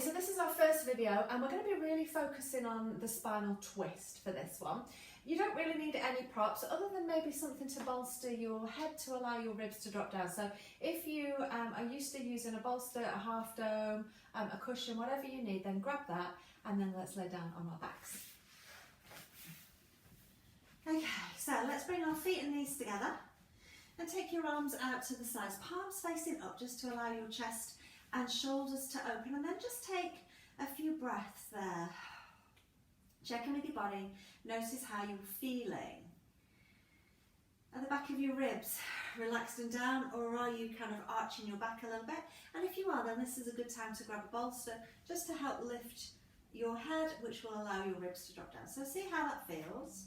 so this is our first video and we're going to be really focusing on the spinal twist for this one. You don't really need any props other than maybe something to bolster your head to allow your ribs to drop down. So if you are used to using a bolster, a half dome, a cushion, whatever you need, then grab that and then let's lay down on our backs. Okay, so let's bring our feet and knees together and take your arms out to the sides, palms facing up just to allow your chest and shoulders to open, and then just take a few breaths there. Check in with your body, notice how you're feeling. Are the back of your ribs relaxed and down, or are you kind of arching your back a little bit? And if you are, then this is a good time to grab a bolster just to help lift your head, which will allow your ribs to drop down. So see how that feels.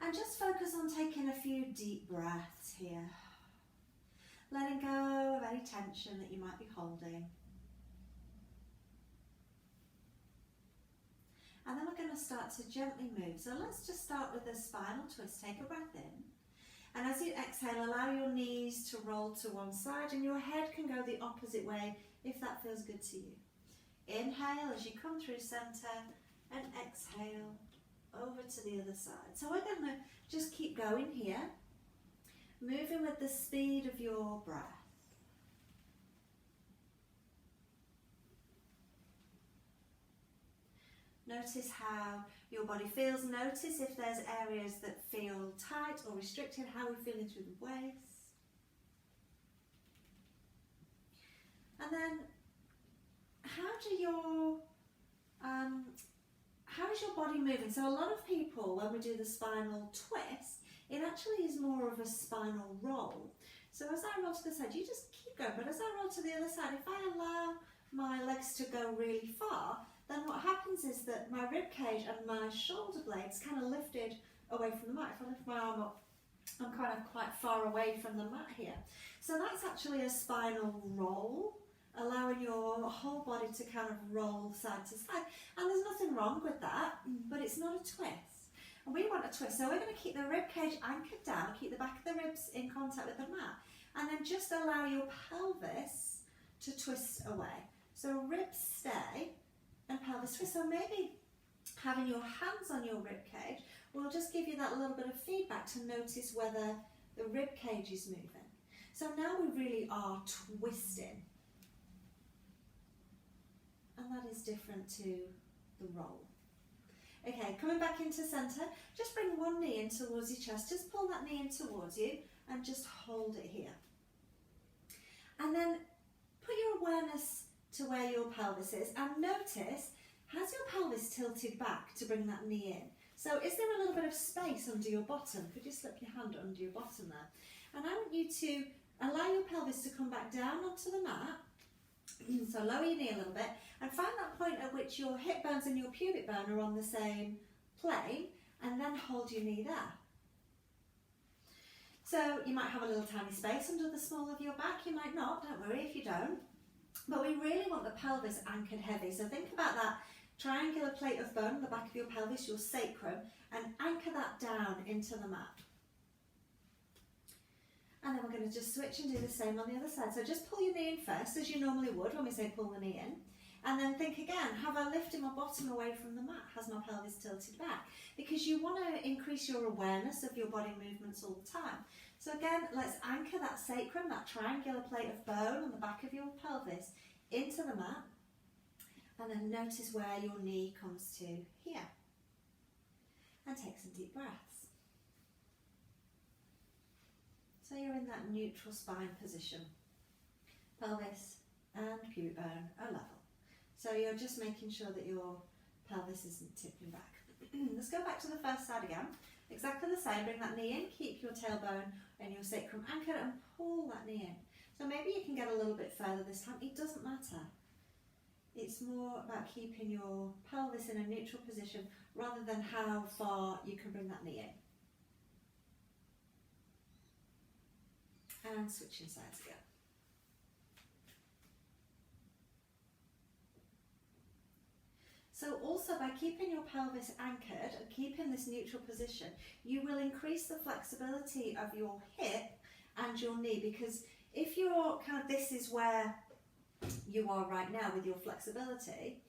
And just focus on taking a few deep breaths here. Letting go of any tension that you might be holding. And then we're going to start to gently move. So let's just start with a spinal twist. Take a breath in. And as you exhale, allow your knees to roll to one side and your head can go the opposite way if that feels good to you. Inhale as you come through center and exhale over to the other side. So we're going to just keep going here, moving with the speed of your breath. Notice how your body feels. Notice if there's areas that feel tight or restricted, how we're feeling through the waist. And then how is your body moving? So a lot of people, when we do the spinal twist, it actually is more of a spinal roll. So as I roll to the side, you just keep going, but as I roll to the other side, if I allow my legs to go really far, then what happens is that my rib cage and my shoulder blades kind of lifted away from the mat. If I lift my arm up, I'm kind of quite far away from the mat here. So that's actually a spinal roll, allowing your whole body to kind of roll side to side. And there's nothing wrong with that, but it's not a twist. And we want a twist. So we're going to keep the rib cage anchored down, keep the back of the ribs in contact with the mat, and then just allow your pelvis to twist away. So ribs stay and pelvis twist. So maybe having your hands on your rib cage will just give you that little bit of feedback to notice whether the rib cage is moving. So now we really are twisting. And that is different to the roll. Okay, coming back into center, just bring one knee in towards your chest. Just pull that knee in towards you and just hold it here. And then put your awareness to where your pelvis is and notice, has your pelvis tilted back to bring that knee in? So is there a little bit of space under your bottom? Could you slip your hand under your bottom there? And I want you to allow your pelvis to come back down onto the mat. So lower your knee a little bit and find that point at which your hip bones and your pubic bone are on the same plane, and then hold your knee there. So you might have a little tiny space under the small of your back, you might not, don't worry if you don't. But we really want the pelvis anchored heavy. So think about that triangular plate of bone on the back of your pelvis, your sacrum, and anchor that down into the mat. And then we're going to just switch and do the same on the other side. So just pull your knee in first, as you normally would when we say pull the knee in. And then think again, have I lifted my bottom away from the mat? Has my pelvis tilted back? Because you want to increase your awareness of your body movements all the time. So again, let's anchor that sacrum, that triangular plate of bone on the back of your pelvis, into the mat. And then notice where your knee comes to here. And take some deep breaths. So you're in that neutral spine position. Pelvis and pubic bone are level. So you're just making sure that your pelvis isn't tipping back. Let's go back to the first side again. Exactly the same, bring that knee in, keep your tailbone and your sacrum anchored and pull that knee in. So maybe you can get a little bit further this time, it doesn't matter. It's more about keeping your pelvis in a neutral position rather than how far you can bring that knee in. And switching sides again. So also by keeping your pelvis anchored and keeping this neutral position, you will increase the flexibility of your hip and your knee, because if you're this is where you are right now with your flexibility,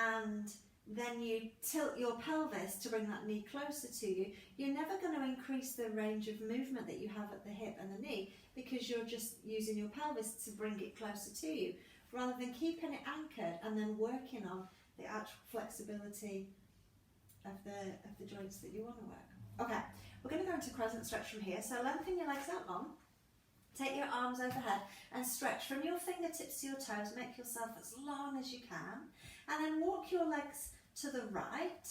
and then you tilt your pelvis to bring that knee closer to you, you're never going to increase the range of movement that you have at the hip and the knee, because you're just using your pelvis to bring it closer to you, rather than keeping it anchored and then working on the actual flexibility of the joints that you want to work. Okay, we're going to go into crescent stretch from here. So lengthen your legs out long, take your arms overhead and stretch from your fingertips to your toes, make yourself as long as you can, and then walk your legs to the right,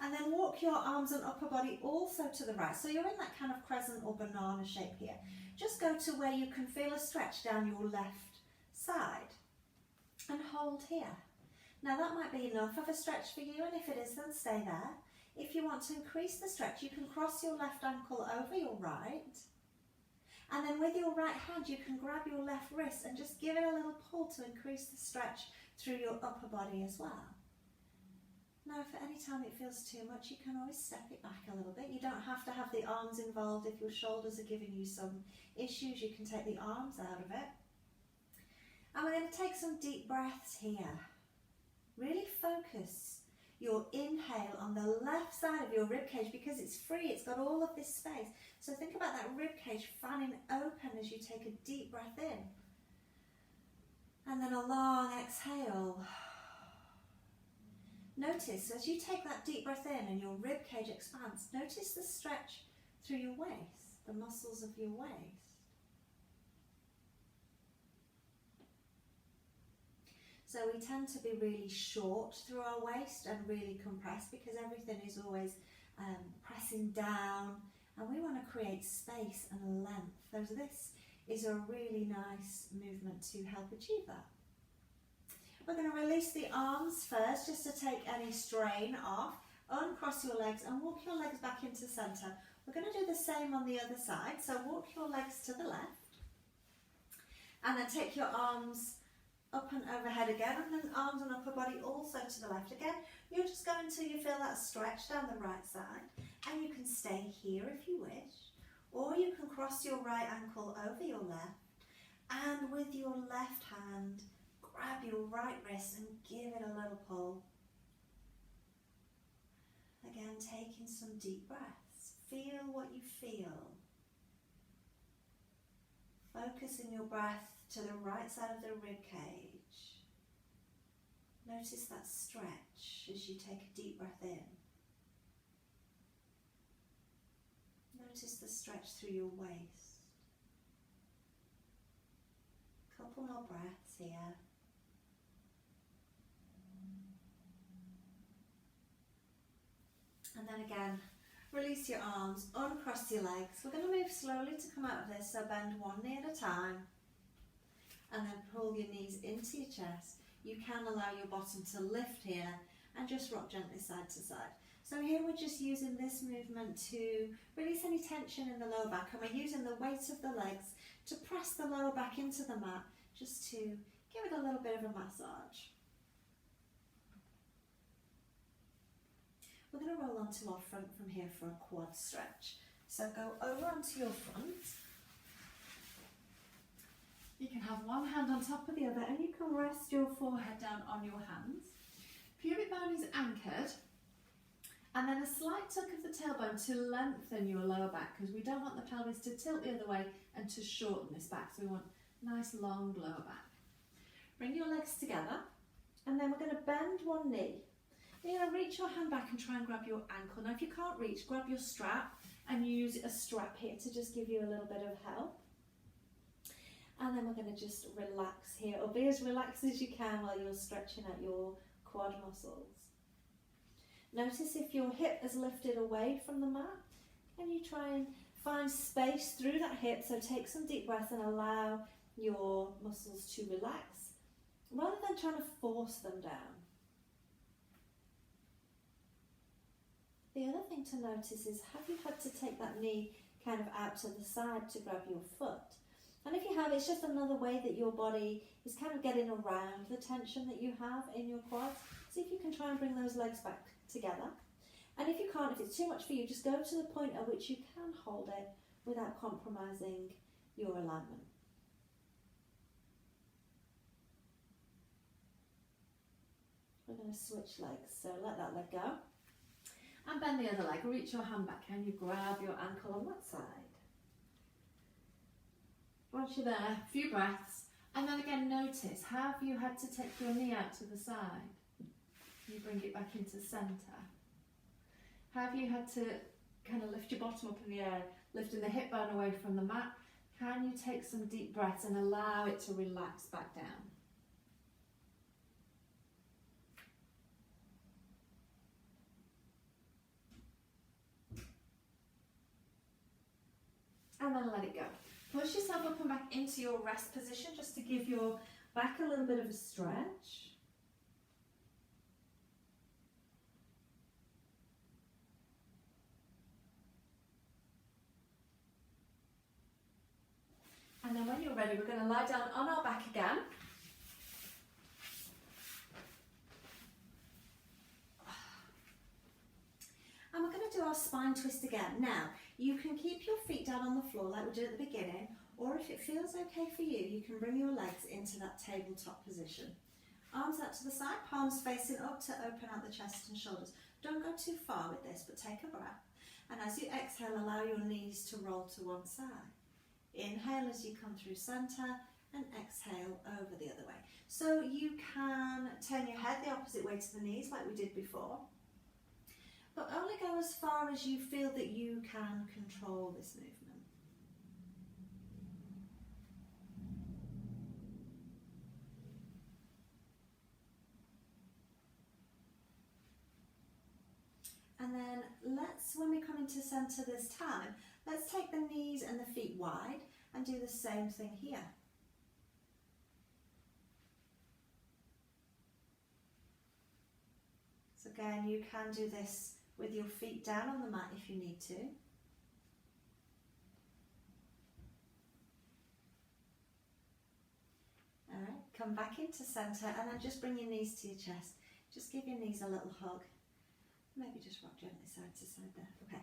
and then walk your arms and upper body also to the right. So you're in that kind of crescent or banana shape here. Just go to where you can feel a stretch down your left side and hold here. Now that might be enough of a stretch for you, and if it is, then stay there. If you want to increase the stretch, you can cross your left ankle over your right, and then with your right hand you can grab your left wrist and just give it a little pull to increase the stretch through your upper body as well. Now, if at any time it feels too much, you can always step it back a little bit. You don't have to have the arms involved. If your shoulders are giving you some issues, you can take the arms out of it. And we're going to take some deep breaths here. Really focus your inhale on the left side of your rib cage, because it's free, it's got all of this space. So think about that rib cage fanning open as you take a deep breath in. And then a long exhale. Notice as you take that deep breath in and your rib cage expands, notice the stretch through your waist, the muscles of your waist. So we tend to be really short through our waist and really compressed, because everything is always pressing down, and we want to create space and length. So this is a really nice movement to help achieve that. We're going to release the arms first, just to take any strain off. Uncross your legs and walk your legs back into center. We're going to do the same on the other side. So walk your legs to the left, and then take your arms up and overhead again, and then arms and upper body also to the left again. You're just going until you feel that stretch down the right side, and you can stay here if you wish, or you can cross your right ankle over your left, and with your left hand grab your right wrist and give it a little pull. Again, taking some deep breaths. Feel what you feel. Focusing your breath to the right side of the rib cage. Notice that stretch as you take a deep breath in. Notice the stretch through your waist. Couple more breaths here. And then again, release your arms, uncross your legs. We're going to move slowly to come out of this, so bend one knee at a time. And then pull your knees into your chest. You can allow your bottom to lift here and just rock gently side to side. So here we're just using this movement to release any tension in the lower back, and we're using the weight of the legs to press the lower back into the mat, just to give it a little bit of a massage. We're going to roll onto our front from here for a quad stretch. So go over onto your front. You can have one hand on top of the other, and you can rest your forehead down on your hands. Pubic bone is anchored, and then a slight tuck of the tailbone to lengthen your lower back, because we don't want the pelvis to tilt the other way and to shorten this back. So we want nice long lower back. Bring your legs together, and then we're going to bend one knee. You're going to reach your hand back and try and grab your ankle. Now if you can't reach, grab your strap and use a strap here to just give you a little bit of help. And then we're going to just relax here, or be as relaxed as you can while you're stretching out your quad muscles. Notice if your hip is lifted away from the mat, and you try and find space through that hip. So take some deep breaths and allow your muscles to relax, rather than trying to force them down. The other thing to notice is, have you had to take that knee kind of out to the side to grab your foot? And if you have, it's just another way that your body is kind of getting around the tension that you have in your quads. See if you can try and bring those legs back together. And if you can't, if it's too much for you, just go to the point at which you can hold it without compromising your alignment. we're going to switch legs. So let that leg go. And bend the other leg. Reach your hand back and you grab your ankle on that side. Once you're there, a few breaths. And then again, notice, have you had to take your knee out to the side? You bring it back into centre. Have you had to kind of lift your bottom up in the air, lifting the hip bone away from the mat? Can you take some deep breaths and allow it to relax back down? And then let it go. Push yourself up and back into your rest position just to give your back a little bit of a stretch. And then when you're ready, we're going to lie down on our back again. And we're going to do our spine twist again. Now, you can keep your feet down on the floor like we did at the beginning, or if it feels okay for you, you can bring your legs into that tabletop position. Arms out to the side, palms facing up to open out the chest and shoulders. Don't go too far with this, but take a breath. And as you exhale, allow your knees to roll to one side. Inhale as you come through centre and exhale over the other way. So you can turn your head the opposite way to the knees like we did before, but only go as far as you feel that you can control this movement. And then when we come into centre this time, let's take the knees and the feet wide and do the same thing here. So again, you can do this with your feet down on the mat if you need to. All right, come back into centre and then just bring your knees to your chest. Just give your knees a little hug. Maybe just rock gently side to side there. Okay,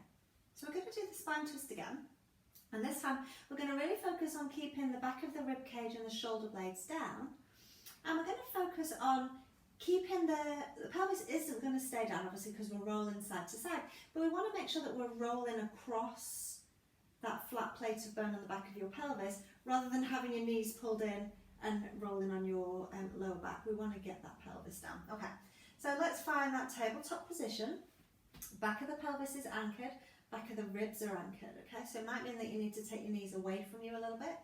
so we're going to do the spine twist again. And this time we're going to really focus on keeping the back of the rib cage and the shoulder blades down. And we're going to focus on keeping the pelvis isn't going to stay down, obviously, because we're rolling side to side. But we want to make sure that we're rolling across that flat plate of bone on the back of your pelvis, rather than having your knees pulled in and rolling on your lower back. We want to get that pelvis down. Okay, so let's find that tabletop position. Back of the pelvis is anchored, back of the ribs are anchored. Okay, so it might mean that you need to take your knees away from you a little bit.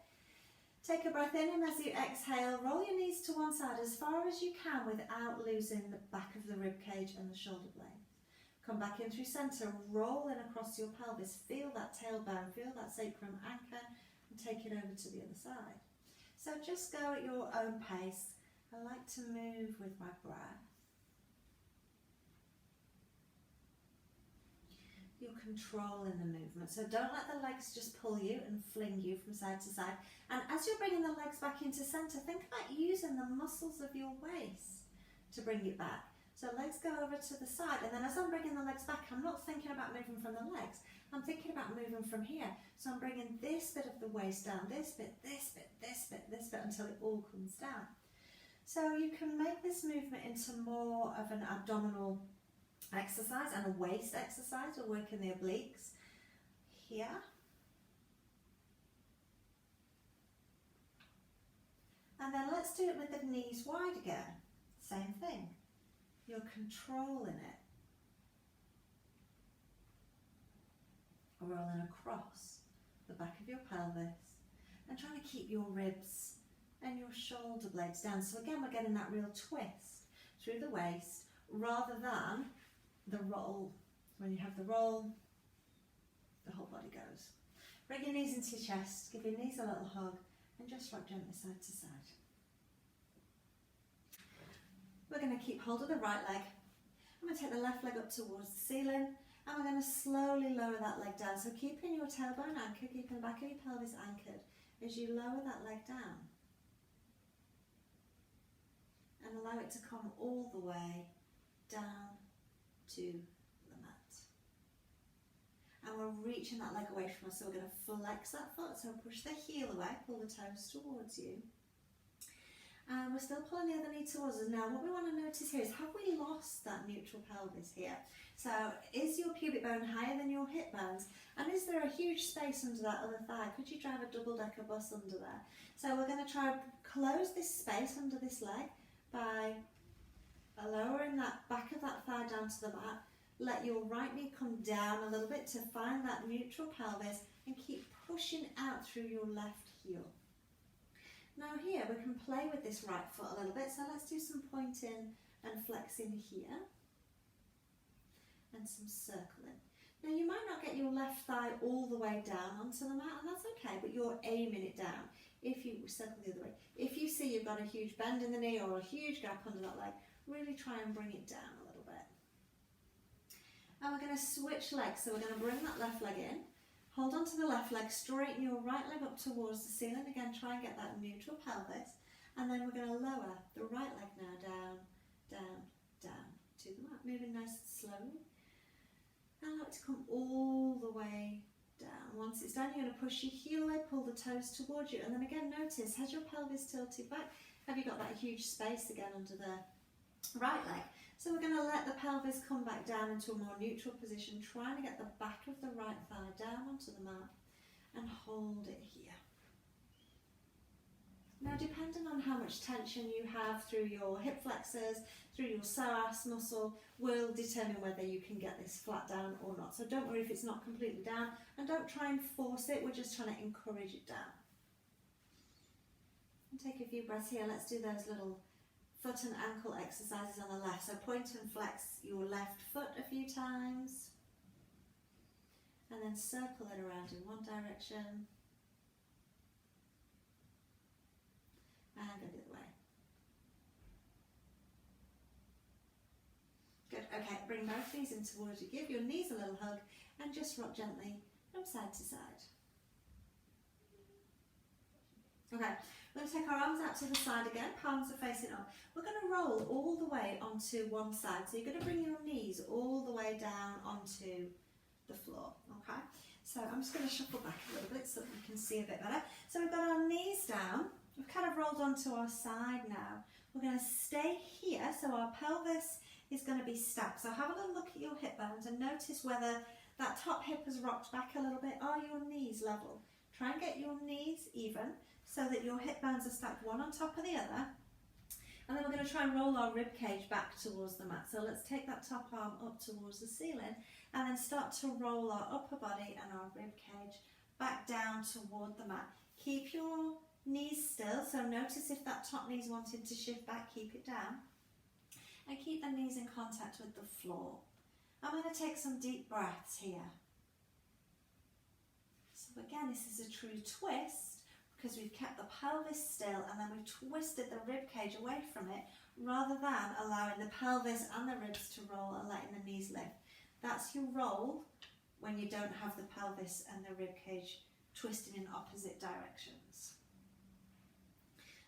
Take a breath in, and as you exhale, roll your knees to one side as far as you can without losing the back of the rib cage and the shoulder blades. Come back in through centre, roll in across your pelvis, feel that tailbone, feel that sacrum anchor, and take it over to the other side. So just go at your own pace. I like to move with my breath. You're controlling the movement, so don't let the legs just pull you and fling you from side to side. And as you're bringing the legs back into centre, think about using the muscles of your waist to bring it back. So legs go over to the side, and then as I'm bringing the legs back, I'm not thinking about moving from the legs, I'm thinking about moving from here. So I'm bringing this bit of the waist down, this bit, this bit, this bit, this bit, until it all comes down. So you can make this movement into more of an abdominal exercise and a waist exercise. We're working the obliques here. And then let's do it with the knees wide again. Same thing. You're controlling it. Rolling across the back of your pelvis and trying to keep your ribs and your shoulder blades down. So again, we're getting that real twist through the waist rather than the roll. When you have the roll, the whole body goes. Bring your knees into your chest, give your knees a little hug, and just rock gently side to side. We're going to keep hold of the right leg. I'm going to take the left leg up towards the ceiling, and we're going to slowly lower that leg down. So keeping your tailbone anchored, keeping the back of your pelvis anchored as you lower that leg down. And allow it to come all the way down to the mat. And we're reaching that leg away from us, so we're going to flex that foot, so push the heel away, pull the toes towards you. And we're still pulling the other knee towards us. Now what we want to notice here is, have we lost that neutral pelvis here? So is your pubic bone higher than your hip bones? And is there a huge space under that other thigh? Could you drive a double-decker bus under there? So we're going to try and close this space under this leg by lowering that back of that thigh down to the mat. Let your right knee come down a little bit to find that neutral pelvis and keep pushing out through your left heel. Now here we can play with this right foot a little bit, so let's do some pointing and flexing here and some circling. Now you might not get your left thigh all the way down onto the mat, and that's okay, but you're aiming it down. If you circle the other way, if you see you've got a huge bend in the knee or a huge gap under that leg, really try and bring it down a little bit. And we're going to switch legs, so we're going to bring that left leg in. Hold on to the left leg, straighten your right leg up towards the ceiling. Again, try and get that neutral pelvis. And then we're going to lower the right leg now down, down, down to the mat. Moving nice and slowly. And allow it to come all the way down. Once it's done, you're going to push your heel away, pull the toes towards you. And then again, notice, has your pelvis tilted back? Have you got that huge space again under the right leg? So we're going to let the pelvis come back down into a more neutral position, trying to get the back of the right thigh down onto the mat and hold it here. Now depending on how much tension you have through your hip flexors, through your psoas muscle, will determine whether you can get this flat down or not. So don't worry if it's not completely down, and don't try and force it, we're just trying to encourage it down. And take a few breaths here. Let's do those little foot and ankle exercises on the left. So point and flex your left foot a few times and then circle it around in one direction and go the other way. Good, okay, bring both knees in towards you, give your knees a little hug and just rock gently from side to side. Okay. We're going to take our arms out to the side again, palms are facing up. We're going to roll all the way onto one side. So you're going to bring your knees all the way down onto the floor, okay? So I'm just going to shuffle back a little bit so that we can see a bit better. So we've got our knees down. We've kind of rolled onto our side now. We're going to stay here, so our pelvis is going to be stacked. So have a little look at your hip bones and notice whether that top hip has rocked back a little bit. Are your knees level? Try and get your knees even, so that your hip bones are stacked one on top of the other. And then we're going to try and roll our rib cage back towards the mat. So let's take that top arm up towards the ceiling and then start to roll our upper body and our rib cage back down toward the mat. Keep your knees still, so notice if that top knee's wanting to shift back, keep it down. And keep the knees in contact with the floor. I'm going to take some deep breaths here. So again, this is a true twist, because we've kept the pelvis still and then we've twisted the rib cage away from it rather than allowing the pelvis and the ribs to roll and letting the knees lift. That's your roll when you don't have the pelvis and the rib cage twisting in opposite directions.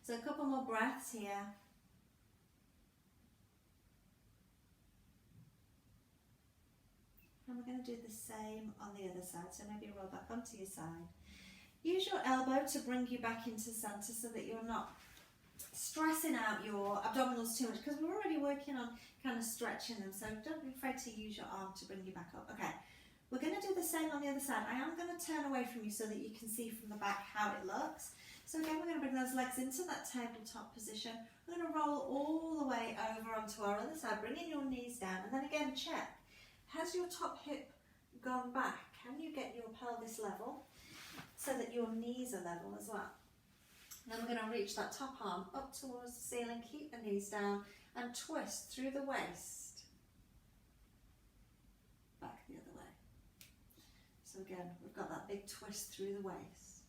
So a couple more breaths here. And we're going to do the same on the other side. So maybe roll back onto your side. Use your elbow to bring you back into centre so that you're not stressing out your abdominals too much, because we're already working on kind of stretching them, so don't be afraid to use your arm to bring you back up. Okay, we're going to do the same on the other side. I am going to turn away from you so that you can see from the back how it looks. So again, we're going to bring those legs into that tabletop position. We're going to roll all the way over onto our other side, bringing your knees down, and then again check. Has your top hip gone back? Can you get your pelvis level so that your knees are level as well? Then we're going to reach that top arm up towards the ceiling, keep the knees down and twist through the waist. Back the other way. So again, we've got that big twist through the waist.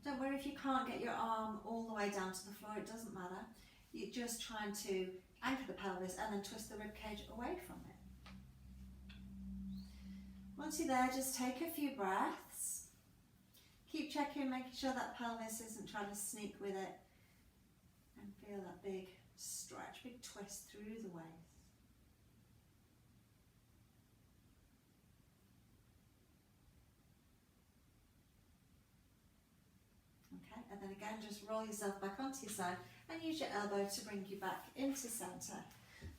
Don't worry if you can't get your arm all the way down to the floor, it doesn't matter. You're just trying to anchor the pelvis and then twist the rib cage away from it. Once you're there, just take a few breaths. Keep checking, making sure that pelvis isn't trying to sneak with it. And feel that big stretch, big twist through the waist. Okay, and then then again, just roll yourself back onto your side and use your elbow to bring you back into centre.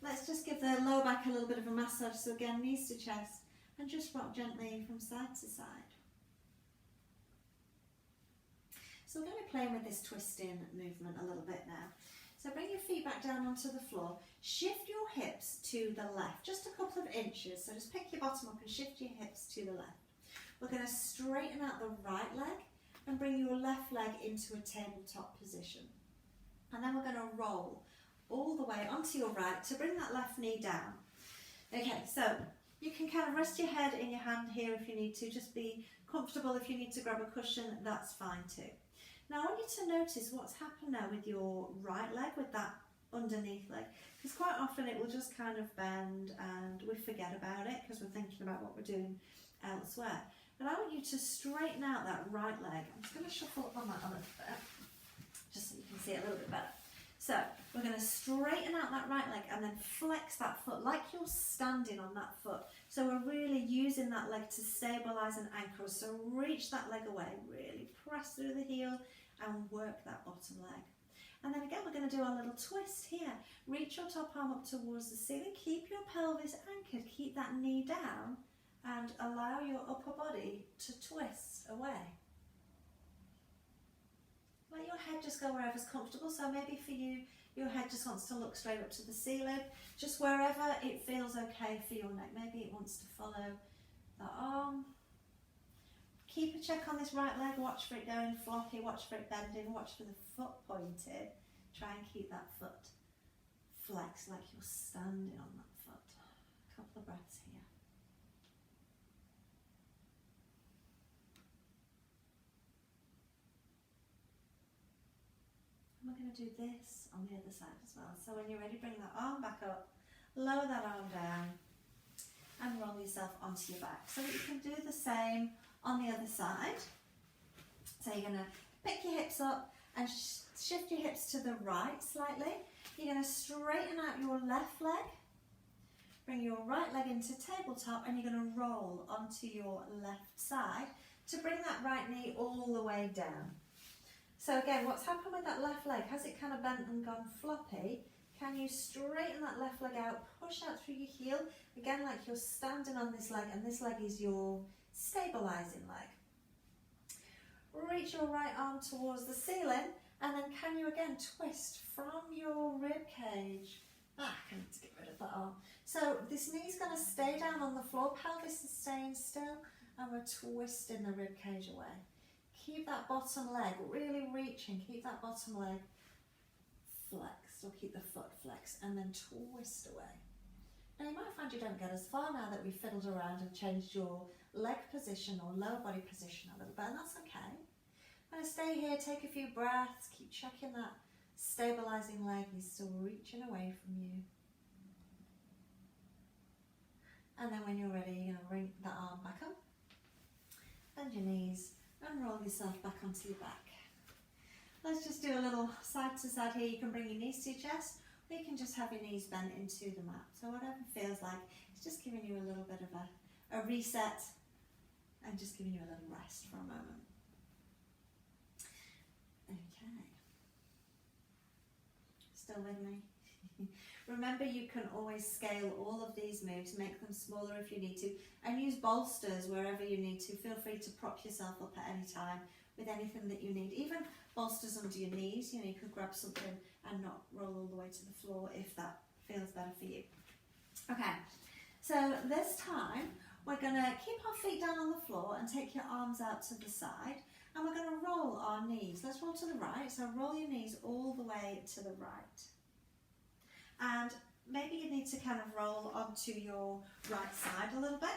Let's just give the lower back a little bit of a massage. So again, knees to chest, and just rock gently from side to side. So we're going to play with this twisting movement a little bit now. So bring your feet back down onto the floor. Shift your hips to the left, just a couple of inches. So just pick your bottom up and shift your hips to the left. We're going to straighten out the right leg and bring your left leg into a tabletop position. And then we're going to roll all the way onto your right to bring that left knee down. Okay, so you can kind of rest your head in your hand here if you need to. Just be comfortable. If you need to grab a cushion, that's fine too. Now I want you to notice what's happened now with your right leg, with that underneath leg, because quite often it will just kind of bend and we forget about it because we're thinking about what we're doing elsewhere. But I want you to straighten out that right leg. I'm just going to shuffle up on that a little bit, just so you can see it a little bit better. So we're going to straighten out that right leg and then flex that foot like you're standing on that foot. So we're really using that leg to stabilise and anchor us. So reach that leg away, really press through the heel and work that bottom leg. And then again, we're going to do our little twist here. Reach your top arm up towards the ceiling, keep your pelvis anchored, keep that knee down and allow your upper body to twist away. Let your head just go wherever's comfortable. So maybe for you, your head just wants to look straight up to the ceiling, just wherever it feels okay for your neck. Maybe it wants to follow the arm. Keep a check on this right leg, watch for it going floppy, watch for it bending, watch for the foot pointed. Try and keep that foot flexed like you're standing on that foot. A couple of breaths here. And we're going to do this on the other side as well. So when you're ready, bring that arm back up, lower that arm down and roll yourself onto your back. So that you can do the same on the other side. So you're going to pick your hips up and shift your hips to the right slightly. You're going to straighten out your left leg, bring your right leg into tabletop, and you're going to roll onto your left side to bring that right knee all the way down. So again, what's happened with that left leg? Has it kind of bent and gone floppy? Can you straighten that left leg out, push out through your heel, again like you're standing on this leg, and this leg is your stabilizing leg. Reach your right arm towards the ceiling, and then can you again twist from your rib cage back. I need to get rid of that arm. So this knee's going to stay down on the floor, pelvis is staying still, and we're twisting the rib cage away. Keep that bottom leg really reaching, keep that bottom leg flexed, or keep the foot flexed, and then twist away. Now you might find you don't get as far now that we've fiddled around and changed your leg position or lower body position a little bit, and that's okay. I'm going to stay here, take a few breaths, keep checking that stabilising leg is still reaching away from you. And then when you're ready, you're going to bring that arm back up, bend your knees and roll yourself back onto your back. Let's just do a little side to side here. You can bring your knees to your chest, or you can just have your knees bent into the mat. So whatever feels like, it's just giving you a little bit of a reset and just giving you a little rest for a moment. Okay. Still with me? Remember, you can always scale all of these moves, make them smaller if you need to, and use bolsters wherever you need to. Feel free to prop yourself up at any time with anything that you need. Even bolsters under your knees, you could grab something and not roll all the way to the floor if that feels better for you. Okay, so this time we're going to keep our feet down on the floor and take your arms out to the side, and we're going to roll our knees. Let's roll to the right, so roll your knees all the way to the right. And maybe you need to kind of roll onto your right side a little bit.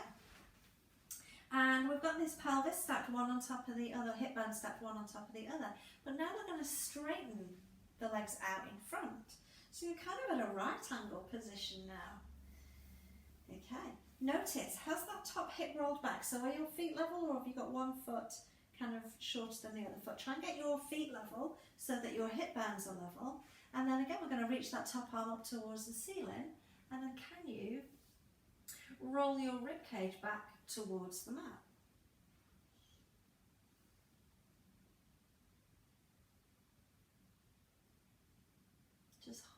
And we've got this pelvis stacked one on top of the other, hip bone stacked one on top of the other. But now we're going to straighten the legs out in front. So you're kind of at a right angle position now. Okay. Notice, has that top hip rolled back? So are your feet level, or have you got one foot kind of shorter than the other foot? Try and get your feet level so that your hip bones are level. And then again, we're going to reach that top arm up towards the ceiling. And then can you roll your rib cage back towards the mat?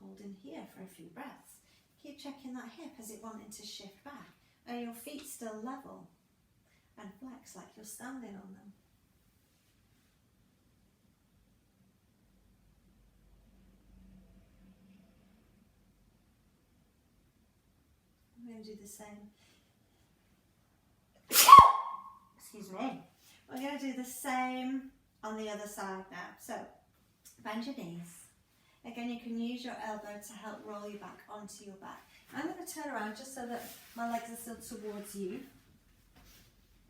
hold in here for a few breaths. Keep checking that hip as it wanting to shift back. Are your feet still level and flex like you're standing on them? I'm going to do the same. Excuse me. We're going to do the same on the other side now. So bend your knees. Again, you can use your elbow to help roll you back onto your back. I'm going to turn around just so that my legs are still towards you.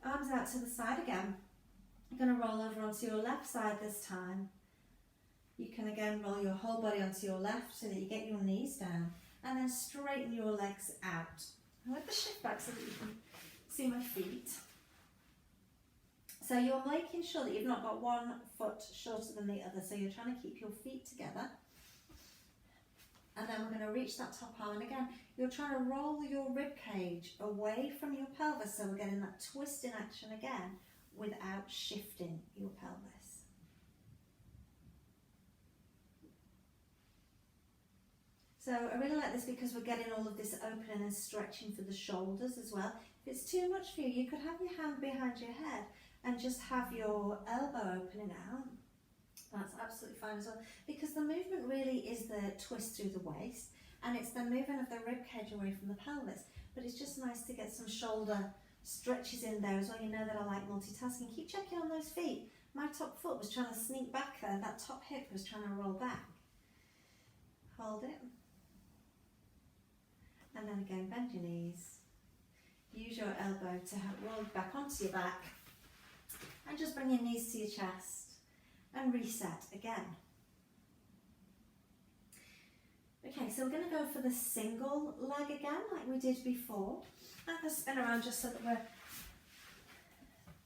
Arms out to the side again. You're going to roll over onto your left side this time. You can again roll your whole body onto your left so that you get your knees down, and then straighten your legs out. I like the shift back so that you can see my feet. So you're making sure that you've not got one foot shorter than the other, so you're trying to keep your feet together. And then we're going to reach that top arm, and again, you're trying to roll your rib cage away from your pelvis, so we're getting that twist in action again without shifting your pelvis. So I really like this because we're getting all of this opening and stretching for the shoulders as well. If it's too much for you, you could have your hand behind your head and just have your elbow opening out. That's absolutely fine as well, because the movement really is the twist through the waist, and it's the movement of the rib cage away from the pelvis. But it's just nice to get some shoulder stretches in there as well. You know that I like multitasking. Keep checking on those feet. My top foot was trying to sneak back there. That top hip was trying to roll back. Hold it. And then again, bend your knees. Use your elbow to help roll back onto your back. And just bring your knees to your chest. And reset again. Okay, so we're going to go for the single leg again, like we did before. I'm going to spin around just so that we're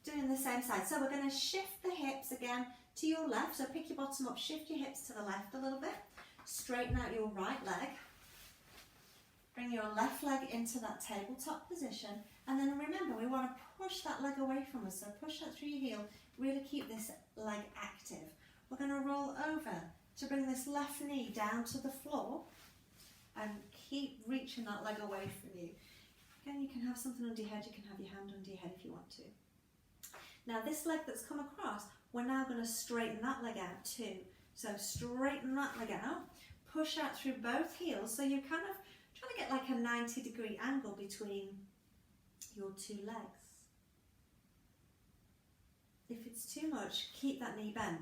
doing the same side. So we're going to shift the hips again to your left. So pick your bottom up, shift your hips to the left a little bit. Straighten out your right leg. Bring your left leg into that tabletop position. And then remember, we want to push that leg away from us. So push that through your heel. Really keep this leg active. We're going to roll over to bring this left knee down to the floor and keep reaching that leg away from you. Again, you can have something under your head. You can have your hand under your head if you want to. Now this leg that's come across, we're now going to straighten that leg out too. So straighten that leg out, push out through both heels. So you're kind of trying to get like a 90-degree angle between your two legs. If it's too much, keep that knee bent.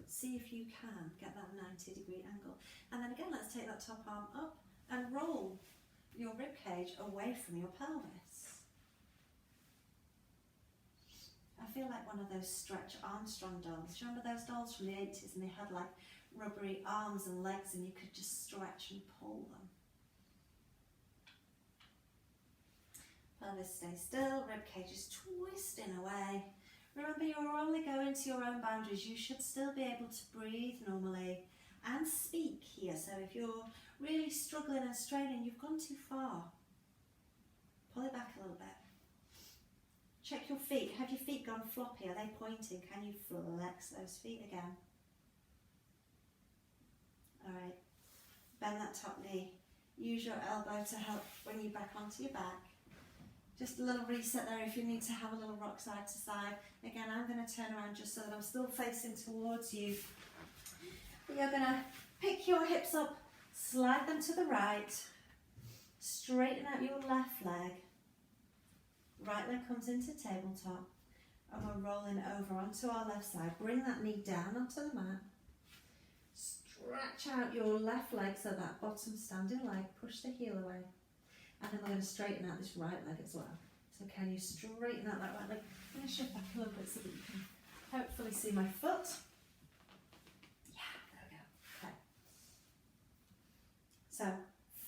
See if you can get that 90-degree angle. And then again, let's take that top arm up and roll your rib cage away from your pelvis. I feel like one of those Stretch Armstrong dolls. Do you remember those dolls from the 80s, and they had like rubbery arms and legs and you could just stretch and pull them? Pelvis stays still, rib cage is twisting away. Remember, you're only going to your own boundaries. You should still be able to breathe normally and speak here. So if you're really struggling and straining, you've gone too far. Pull it back a little bit. Check your feet. Have your feet gone floppy? Are they pointing? Can you flex those feet again? All right. Bend that top knee. Use your elbow to help bring you back onto your back. Just a little reset there if you need to have a little rock side to side. Again, I'm going to turn around just so that I'm still facing towards you. You're going to pick your hips up, slide them to the right, straighten out your left leg. Right leg comes into tabletop, and we're rolling over onto our left side. Bring that knee down onto the mat. Stretch out your left leg so that bottom standing leg, push the heel away. And then we're going to straighten out this right leg as well. So can you straighten out that right leg? I'm going to shift back a little bit so that you can hopefully see my foot. Yeah, there we go. Okay. So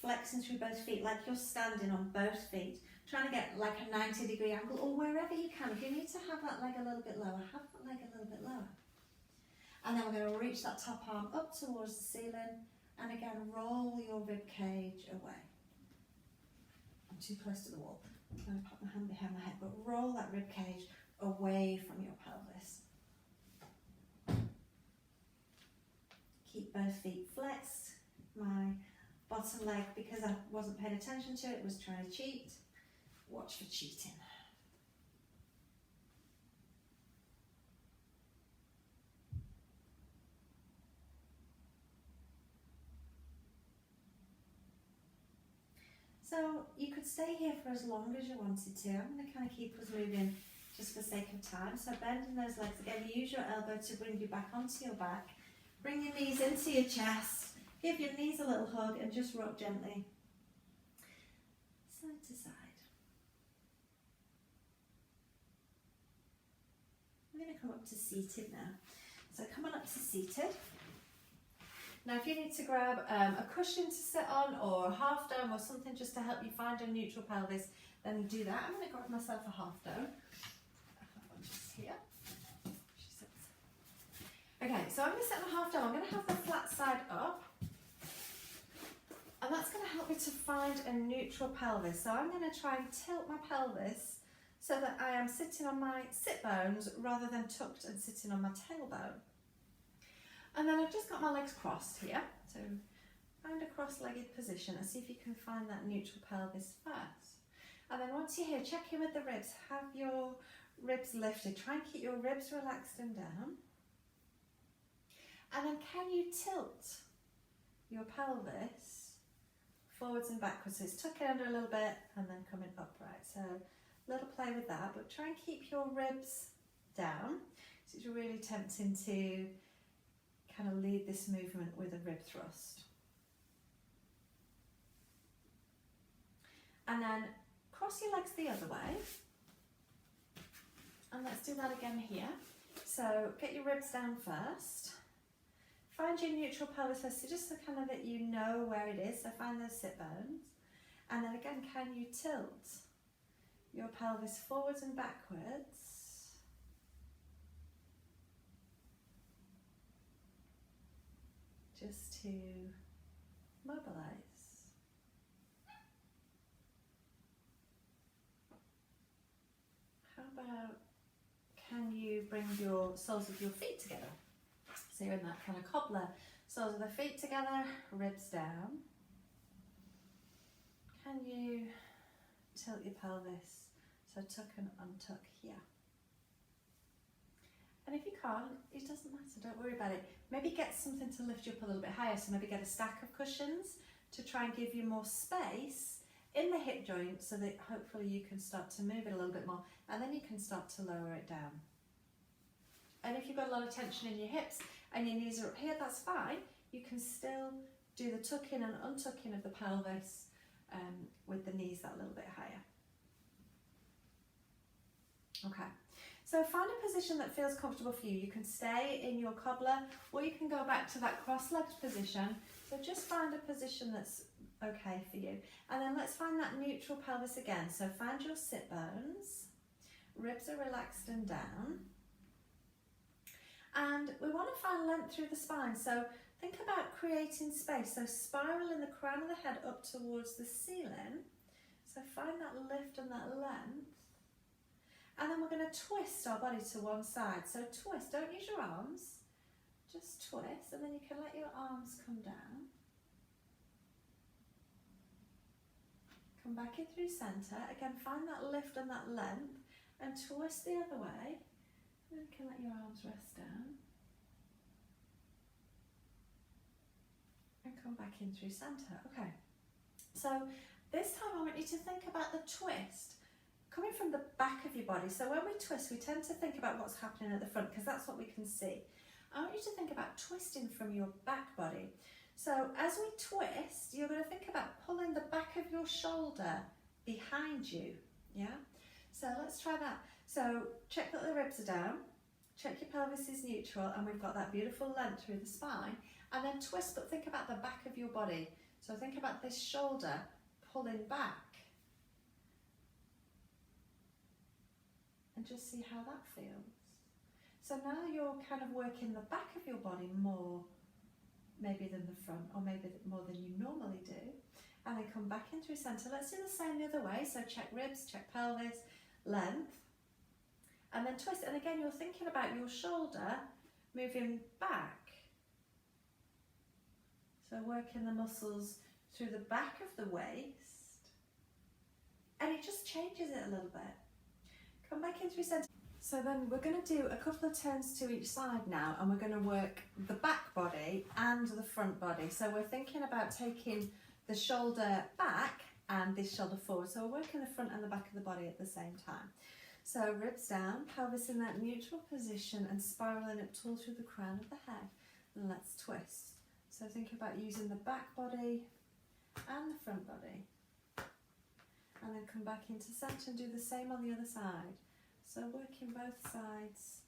flexing through both feet like you're standing on both feet. Trying to get like a 90-degree angle, or wherever you can. If you need to have that leg a little bit lower, have that leg a little bit lower. And then we're going to reach that top arm up towards the ceiling. And again, roll your rib cage away. I'm too close to the wall. I'm going to put my hand behind my head, but roll that rib cage away from your pelvis. Keep both feet flexed. my bottom leg because I wasn't paying attention to it, was trying to cheat. Watch for cheating. So you could stay here for as long as you wanted to. I'm going to kind of keep us moving just for sake of time. So bending those legs again, use your elbow to bring you back onto your back. Bring your knees into your chest. Give your knees a little hug and just rock gently side to side. I'm going to come up to seated now. So come on up to seated. Now if you need to grab a cushion to sit on or a half dome or something just to help you find a neutral pelvis, then do that. I'm going to grab myself a half dome. Just here. Okay, so I'm going to sit on a half dome. I'm going to have the flat side up. And that's going to help me to find a neutral pelvis. So I'm going to try and tilt my pelvis so that I am sitting on my sit bones rather than tucked and sitting on my tailbone. And then I've just got my legs crossed here. So find a cross-legged position and see if you can find that neutral pelvis first. And then once you're here, check in with the ribs. Have your ribs lifted. Try and keep your ribs relaxed and down. And then can you tilt your pelvis forwards and backwards? So it's tucking under a little bit and then coming upright. So a little play with that, but try and keep your ribs down. So it's really tempting to kind of lead this movement with a rib thrust. And then cross your legs the other way. And let's do that again here. So get your ribs down first. Find your neutral pelvis first, so just so kind of that you know where it is. So find those sit bones. And then again, can you tilt your pelvis forwards and backwards? Just to mobilize. How about, can you bring your soles of your feet together? So you're in that kind of cobbler. Soles of the feet together, ribs down. Can you tilt your pelvis? So tuck and untuck here. And if you can't, it doesn't matter, don't worry about it. Maybe get something to lift you up a little bit higher. So maybe get a stack of cushions to try and give you more space in the hip joint so that hopefully you can start to move it a little bit more, and then you can start to lower it down. And if you've got a lot of tension in your hips and your knees are up here, that's fine. You can still do the tucking and untucking of the pelvis with the knees that little bit higher. Okay, so find a position that feels comfortable for you. You can stay in your cobbler or you can go back to that cross-legged position. So just find a position that's okay for you. And then let's find that neutral pelvis again. So find your sit bones, ribs are relaxed and down. And we want to find length through the spine. So think about creating space. So spiral in the crown of the head up towards the ceiling. So find that lift and that length. And then we're going to twist our body to one side. So twist, don't use your arms, just twist, and then you can let your arms come down. Come back in through centre. Again, find that lift and that length and twist the other way. And then you can let your arms rest down. And come back in through centre. Okay. So this time I want you to think about the twist coming from the back of your body. So when we twist, we tend to think about what's happening at the front because that's what we can see. I want you to think about twisting from your back body. So as we twist, you're going to think about pulling the back of your shoulder behind you. Yeah? So let's try that. So check that the ribs are down, check your pelvis is neutral, and we've got that beautiful length through the spine. And then twist, but think about the back of your body. So think about this shoulder pulling back. And just see how that feels. So now you're kind of working the back of your body more maybe than the front, or maybe more than you normally do. And then come back in through centre. Let's do the same the other way. So check ribs, check pelvis, length. And then twist. And again, you're thinking about your shoulder moving back. So So working the muscles through the back of the waist, and it just changes it a little bit. Come back in through centre. So then we're going to do a couple of turns to each side now, and we're going to work the back body and the front body. So we're thinking about taking the shoulder back and this shoulder forward. So we're working the front and the back of the body at the same time. So ribs down, pelvis in that neutral position and spiraling up tall through the crown of the head. And let's twist. So think about using the back body and the front body. And then come back into centre and do the same on the other side. So working both sides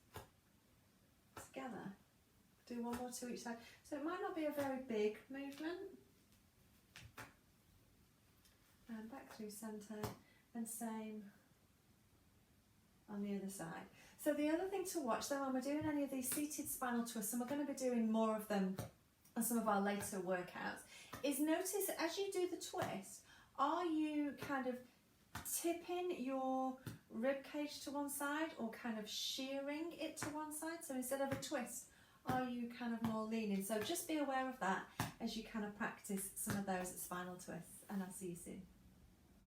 together. Do one more to each side. So it might not be a very big movement. And back through centre, and same on the other side. So the other thing to watch though when we're doing any of these seated spinal twists, and we're going to be doing more of them on some of our later workouts, is notice as you do the twist, are you kind of tipping your rib cage to one side or kind of shearing it to one side? So instead of a twist, are you kind of more leaning? So just be aware of that as you kind of practice some of those spinal twists, and I'll see you soon.